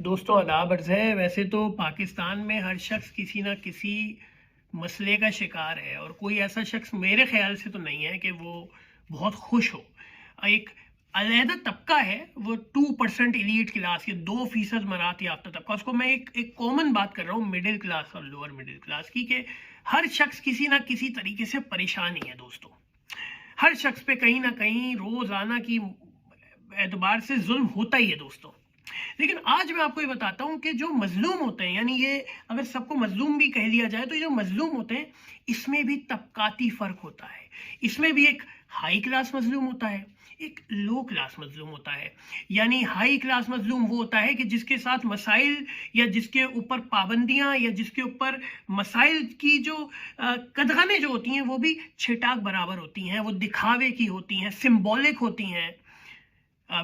دوستوں آداب عرض ہے. ویسے تو پاکستان میں ہر شخص کسی نہ کسی مسئلے کا شکار ہے اور کوئی ایسا شخص میرے خیال سے تو نہیں ہے کہ وہ بہت خوش ہو. ایک علیحدہ طبقہ ہے وہ 2% ایلیٹ کلاس یا 2% مراعات یافتہ طبقہ. اس کو میں ایک کامن بات کر رہا ہوں مڈل کلاس اور لوور مڈل کلاس کی, کہ ہر شخص کسی نہ کسی طریقے سے پریشان ہی ہے دوستوں. ہر شخص پہ کہیں نہ کہیں روزانہ کی اعتبار سے ظلم ہوتا ہی ہے دوستوں. لیکن آج میں آپ کو یہ بتاتا ہوں کہ جو مظلوم ہوتے ہیں, یعنی یہ اگر سب کو مظلوم بھی کہہ لیا جائے تو یہ جو مظلوم ہوتے ہیں اس میں بھی طبقاتی فرق ہوتا ہے. اس میں بھی ایک ہائی کلاس مظلوم ہوتا ہے, ایک لو کلاس مظلوم ہوتا ہے. یعنی ہائی کلاس مظلوم وہ ہوتا ہے کہ جس کے ساتھ مسائل یا جس کے اوپر پابندیاں یا جس کے اوپر مسائل کی جو قدغنیں جو ہوتی ہیں وہ بھی چھٹاک برابر ہوتی ہیں, وہ دکھاوے کی ہوتی ہیں, سمبولک ہوتی ہیں.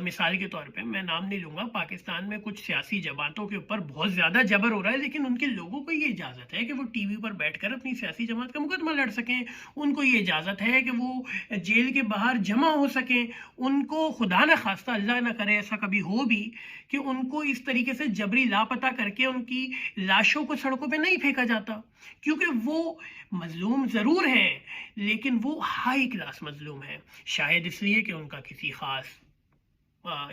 مثال کے طور پہ میں نام نہیں لوں گا, پاکستان میں کچھ سیاسی جماعتوں کے اوپر بہت زیادہ جبر ہو رہا ہے, لیکن ان کے لوگوں کو یہ اجازت ہے کہ وہ ٹی وی پر بیٹھ کر اپنی سیاسی جماعت کا مقدمہ لڑ سکیں. ان کو یہ اجازت ہے کہ وہ جیل کے باہر جمع ہو سکیں. ان کو خدا نہ خواستہ, اللہ نہ کرے ایسا کبھی ہو بھی, کہ ان کو اس طریقے سے جبری لاپتہ کر کے ان کی لاشوں کو سڑکوں پہ نہیں پھینکا جاتا, کیونکہ وہ مظلوم ضرور ہیں لیکن وہ ہائی کلاس مظلوم ہیں. شاید اس لیے کہ ان کا کسی خاص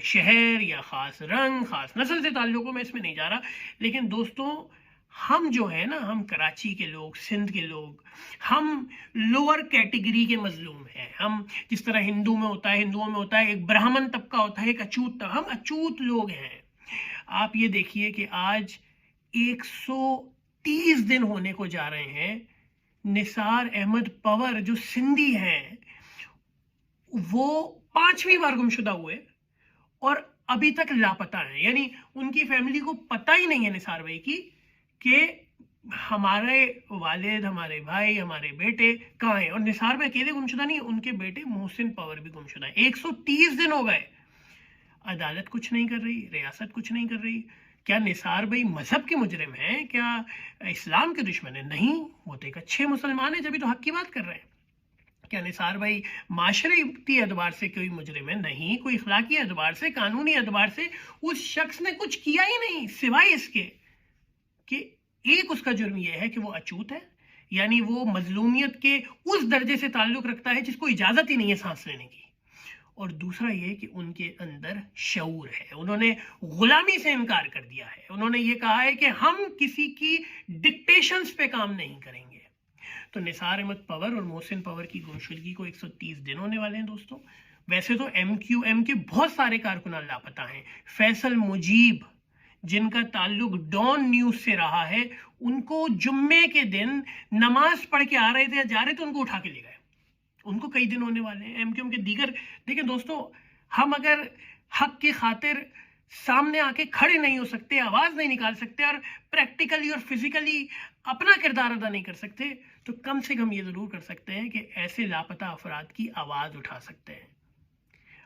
شہر یا خاص رنگ, خاص نسل سے تعلق ہو, میں اس میں نہیں جا رہا. لیکن دوستوں ہم جو ہے نا, ہم کراچی کے لوگ, سندھ کے لوگ, ہم لوور کیٹیگری کے مظلوم ہیں. ہم جس طرح ہندوؤں میں ہوتا ہے ایک برہمن طبقہ ہوتا ہے, ایک اچوت طبقہ, ہم اچوت لوگ ہیں. آپ یہ دیکھیے کہ آج 130 دن ہونے کو جا رہے ہیں نثار احمد پور جو سندھی ہیں وہ 5ویں بار گمشدہ ہوئے اور ابھی تک لاپتہ ہیں. یعنی ان کی فیملی کو پتہ ہی نہیں ہے نثار بھائی کی کہ ہمارے والد, ہمارے بھائی, ہمارے بیٹے کہاں ہیں. اور نثار بھائی اکیلے گمشدہ نہیں, ان کے بیٹے محسن پور بھی گمشدہ ہیں. 130 دن ہو گئے, عدالت کچھ نہیں کر رہی, ریاست کچھ نہیں کر رہی. کیا نثار بھائی مذہب کے مجرم ہیں؟ کیا اسلام کے دشمن ہیں؟ نہیں, وہ تو ایک اچھے مسلمان ہیں, جبھی تو حق کی بات کر رہے ہیں. کیا نثار بھائی معاشرتی اعتبار سے کوئی مجرم ہے؟ نہیں. کوئی اخلاقی اعتبار سے, قانونی اعتبار سے اس شخص نے کچھ کیا ہی نہیں, سوائے اس کے کہ ایک اس کا جرم یہ ہے کہ وہ اچوت ہے, یعنی وہ مظلومیت کے اس درجے سے تعلق رکھتا ہے جس کو اجازت ہی نہیں ہے سانس لینے کی. اور دوسرا یہ کہ ان کے اندر شعور ہے, انہوں نے غلامی سے انکار کر دیا ہے. انہوں نے یہ کہا ہے کہ ہم کسی کی ڈکٹیشنز پہ کام نہیں کریں گے. تو نثار احمد پور اور محسن پور کی گمشدگی کو 130 دن ہونے والے ہیں دوستوں. ویسے تو ایم کیو ایم کے بہت سارے کارکنان لاپتہ ہیں. فیصل مجیب جن کا تعلق ڈان نیوز سے رہا ہے, ان کو جمعے کے دن نماز پڑھ کے آ رہے تھے یا جا رہے تھے, ان کو اٹھا کے لے گئے. ان کو کئی دن ہونے والے ہیں. ایم کیو ایم کے دیگر, دیکھیں دوستوں, ہم اگر حق کی خاطر سامنے آ کے کھڑے نہیں ہو سکتے, آواز نہیں نکال سکتے اور پریکٹیکلی اور فزیکلی اپنا کردار ادا نہیں کر سکتے, تو کم سے کم یہ ضرور کر سکتے ہیں کہ ایسے لاپتہ افراد کی آواز اٹھا سکتے ہیں.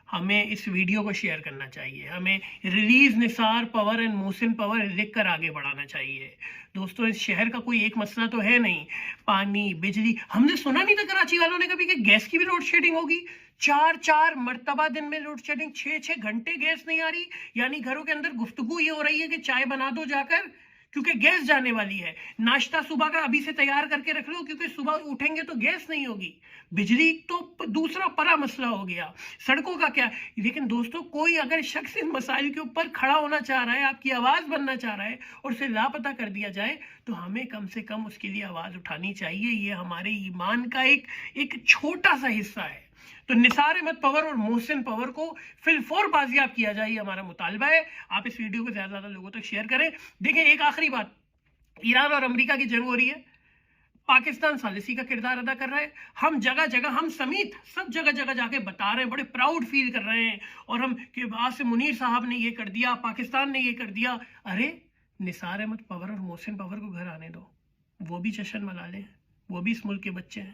ہمیں اس ویڈیو کو شیئر کرنا چاہیے, ہمیں ریلیز نثار پور اینڈ محسن پور لکھ کر آگے بڑھانا چاہیے. دوستوں اس شہر کا کوئی ایک مسئلہ تو ہے نہیں, پانی, بجلی. ہم نے سنا نہیں تھا کراچی والوں نے کبھی کہ گیس کی بھی لوڈ شیڈنگ ہوگی. 4 مرتبہ دن میں لوڈ شیڈنگ, 6 گھنٹے گیس نہیں آ رہی. یعنی گھروں کے اندر گفتگو یہ ہو رہی ہے کہ چائے بنا دو جا کر, کیونکہ گیس جانے والی ہے. ناشتہ صبح کا ابھی سے تیار کر کے رکھ لو کیونکہ صبح اٹھیں گے تو گیس نہیں ہوگی. بجلی تو دوسرا بڑا مسئلہ ہو گیا. سڑکوں کا کیا. لیکن دوستوں کوئی اگر شخص ان مسائل کے اوپر کھڑا ہونا چاہ رہا ہے, آپ کی آواز بننا چاہ رہا ہے اور اسے لاپتہ کر دیا جائے, تو ہمیں کم سے کم اس کے لیے آواز اٹھانی چاہیے. یہ ہمارے ایمان کا ایک چھوٹا سا حصہ ہے. تو نثار احمد پور اور محسن پور کو فی الفور بازیاب کیا جائے, یہ ہمارا مطالبہ ہے. آپ اس ویڈیو کو زیادہ زیادہ لوگوں تک شیئر کریں. دیکھیں ایک آخری بات, ایران اور امریکہ کی جنگ ہو رہی ہے, پاکستان ثالثی کا کردار ادا کر رہا ہے. ہم جگہ جگہ, ہم سمیت سب جگہ جگہ جا کے بتا رہے ہیں, بڑے پراؤڈ فیل کر رہے ہیں, اور ہم کہ آج سے منیر صاحب نے یہ کر دیا, پاکستان نے یہ کر دیا. ارے نثار احمد پور اور محسن پور کو گھر آنے دو, وہ بھی جشن منا لیں, وہ بھی اس ملک کے بچے ہیں.